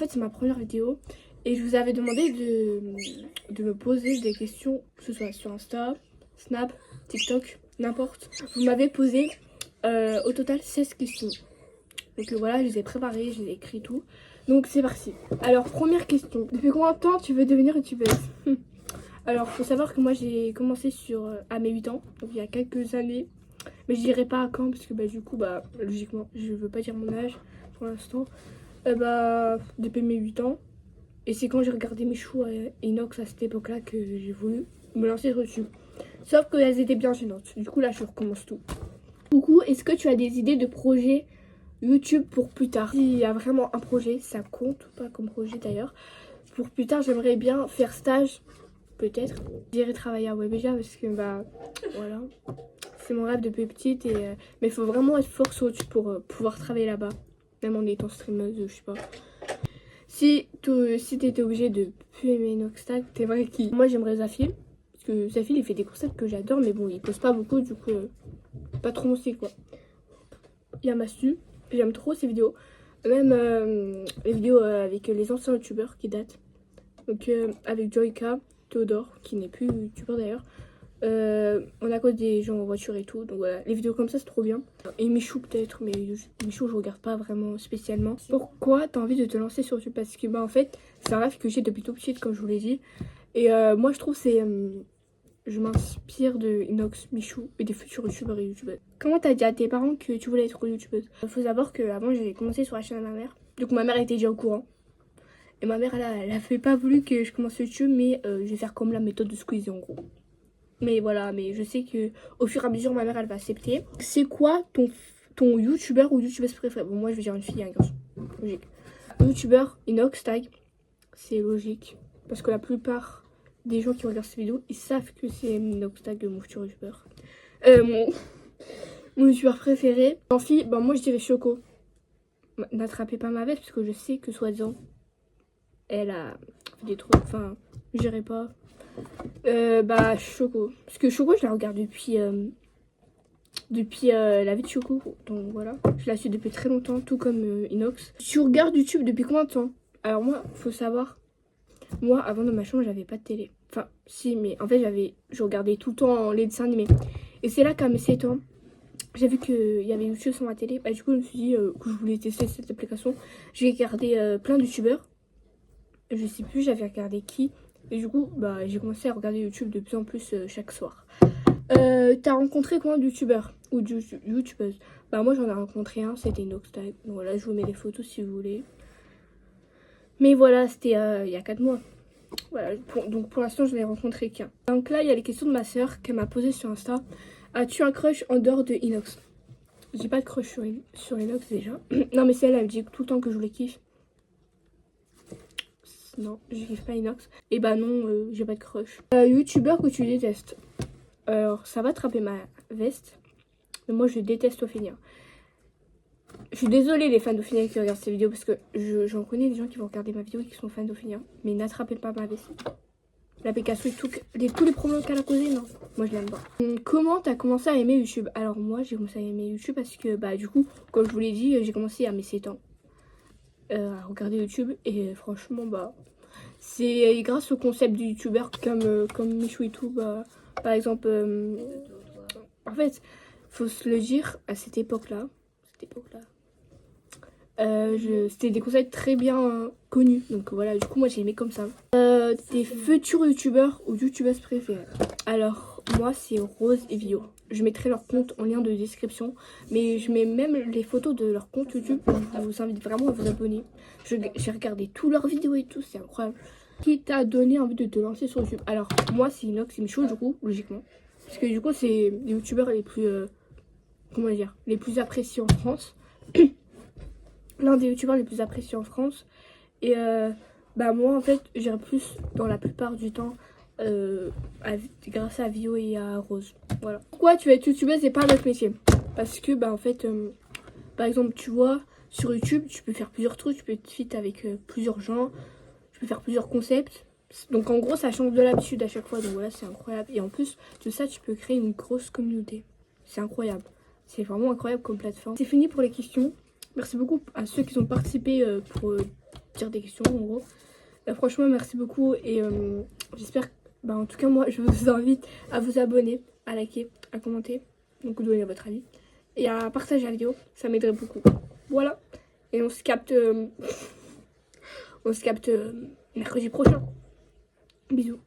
fait c'est ma première vidéo et je vous avais demandé de me poser des questions, que ce soit sur Insta, Snap, TikTok, n'importe. Vous m'avez posé au total 16 questions. Donc voilà, je les ai préparées, je les ai écrites tout. Donc c'est parti. Alors première question, depuis combien de temps tu veux devenir youtubeuse? Alors faut savoir que moi j'ai commencé à mes 8 ans, donc il y a quelques années. Mais je dirais pas à quand parce que du coup logiquement je veux pas dire mon âge pour l'instant. Depuis mes 8 ans. Et c'est quand j'ai regardé mes choux à Inox à cette époque là que j'ai voulu me lancer sur YouTube. Sauf qu'elles étaient bien gênantes. Du coup là je recommence tout. Coucou, est-ce que tu as des idées de projets YouTube pour plus tard? S'il y a vraiment un projet, ça compte ou pas comme projet d'ailleurs. Pour plus tard j'aimerais bien faire stage. Peut-être. J'irai travailler à Webedia parce que voilà. C'est mon rêve depuis petite mais il faut vraiment être fort sur YouTube pour pouvoir travailler là-bas. Même en étant streameuse, je sais pas. Si t'étais obligé de plus aimer Noxtag, t'aimerais qui? Moi j'aimerais Zafil. Parce que Zafil il fait des concepts que j'adore, mais bon il pose pas beaucoup, du coup pas trop mon style quoi. Il y a Mastu, j'aime trop ses vidéos. Même les vidéos avec les anciens youtubeurs qui datent. Donc avec Joyka, Théodore, qui n'est plus youtubeur d'ailleurs. On a quoi des gens en voiture et tout, donc voilà, les vidéos comme ça c'est trop bien. Et Michou peut-être, mais Michou je regarde pas vraiment spécialement. Pourquoi t'as envie de te lancer sur YouTube? Parce que en fait c'est un rêve que j'ai depuis tout petit comme je vous l'ai dit. Et moi je trouve je m'inspire de Inox, Michou et des futurs youtubeurs et youtubeuses. Comment t'as dit à tes parents que tu voulais être youtubeuse? Faut savoir qu'avant j'avais commencé sur la chaîne de ma mère, donc ma mère était déjà au courant. Et ma mère elle a fait pas voulu que je commence YouTube, mais je vais faire comme la méthode de Squeezie en gros. Mais voilà, mais je sais que au fur et à mesure ma mère elle va accepter. C'est quoi ton youtubeur ou youtubeuse préféré? Bon moi je vais dire une fille et un garçon. Logique. Youtubeur Inoxtag, c'est logique. Parce que la plupart des gens qui regardent ces vidéos, ils savent que c'est Inoxtag mon futur youtubeur. Mon youtubeur préféré. En fille, moi je dirais Choco. N'attrapez pas ma veste parce que je sais que soi-disant elle a fait des trucs, enfin je dirais pas. Choco. Parce que Choco, je la regarde depuis la vie de Choco. Donc voilà. Je la suis depuis très longtemps, tout comme Inox. Tu regardes YouTube depuis combien de temps? Alors moi, faut savoir. Moi, avant dans ma chambre, j'avais pas de télé. Enfin, si, mais en fait, je regardais tout le temps les dessins animés. Et c'est là qu'à mes 7 ans, j'ai vu qu'il y avait YouTube sur ma télé. Du coup, je me suis dit que je voulais tester cette application. J'ai regardé plein de youtubeurs. Je sais plus, j'avais regardé qui. Et du coup, j'ai commencé à regarder YouTube de plus en plus chaque soir. T'as rencontré combien de youtubeurs ou de youtubeuses? Moi j'en ai rencontré un, c'était Inoxtag. Donc voilà, je vous mets les photos si vous voulez. Mais voilà, c'était il y a 4 mois. Voilà, donc pour l'instant je n'ai rencontré qu'un. Donc là, il y a les questions de ma soeur qu'elle m'a posées sur Insta. As-tu un crush en dehors de Inox? J'ai pas de crush sur Inox déjà. Non mais elle me dit tout le temps que je les kiffe. Non, je kiffe pas Inox. Et non, j'ai pas de crush. Youtubeur que tu détestes? Alors, ça va attraper ma veste. Mais moi, je déteste Ophélia. Je suis désolée les fans d'Ophélia qui regardent ces vidéos parce que j'en connais des gens qui vont regarder ma vidéo et qui sont fans d'Ophélia. Mais n'attrapez pas ma veste. La Picasso et tous les problèmes qu'elle a causés, non. Moi, je l'aime pas. Comment t'as commencé à aimer YouTube? Alors, moi, j'ai commencé à aimer YouTube parce que, du coup, comme je vous l'ai dit, j'ai commencé à mes 7 ans à regarder YouTube. Et franchement, c'est grâce au concept du youtubeur comme Michou et tout, par exemple, en fait, faut se le dire, à cette époque-là, c'était des concepts très bien connus. Donc voilà, du coup, moi, j'ai aimé comme ça. Tes futurs youtubeurs ou youtubeuses préférées? Alors, moi, c'est Rose et Vio. Je mettrai leur compte en lien de description. Mais je mets même les photos de leur compte YouTube. Je vous invite vraiment à vous abonner. J'ai regardé tous leurs vidéos et tout, c'est incroyable. Qui t'a donné envie de te lancer sur YouTube? Alors, moi, c'est Inox et Michou, du coup, logiquement. Parce que du coup, c'est les youtubeurs les plus, les plus appréciés en France. L'un des youtubeurs les plus appréciés en France. Et moi, en fait, j'irai plus dans la plupart du temps grâce à Vio et à Rose. Voilà. Pourquoi tu vas être youtubeuse et pas un autre métier? Parce que, en fait, par exemple, tu vois, sur YouTube, tu peux faire plusieurs trucs. Tu peux être fit avec plusieurs gens. Tu peux faire plusieurs concepts. Donc en gros ça change de l'habitude à chaque fois. Donc voilà, c'est incroyable. Et en plus de ça, tu peux créer une grosse communauté. C'est incroyable. C'est vraiment incroyable comme plateforme. C'est fini pour les questions. Merci beaucoup à ceux qui ont participé pour dire des questions en gros. Franchement merci beaucoup et j'espère, en tout cas moi je vous invite à vous abonner, à liker, à commenter, donc donner votre avis et à partager la vidéo, ça m'aiderait beaucoup. Voilà, et on se capte mercredi prochain. Bisous.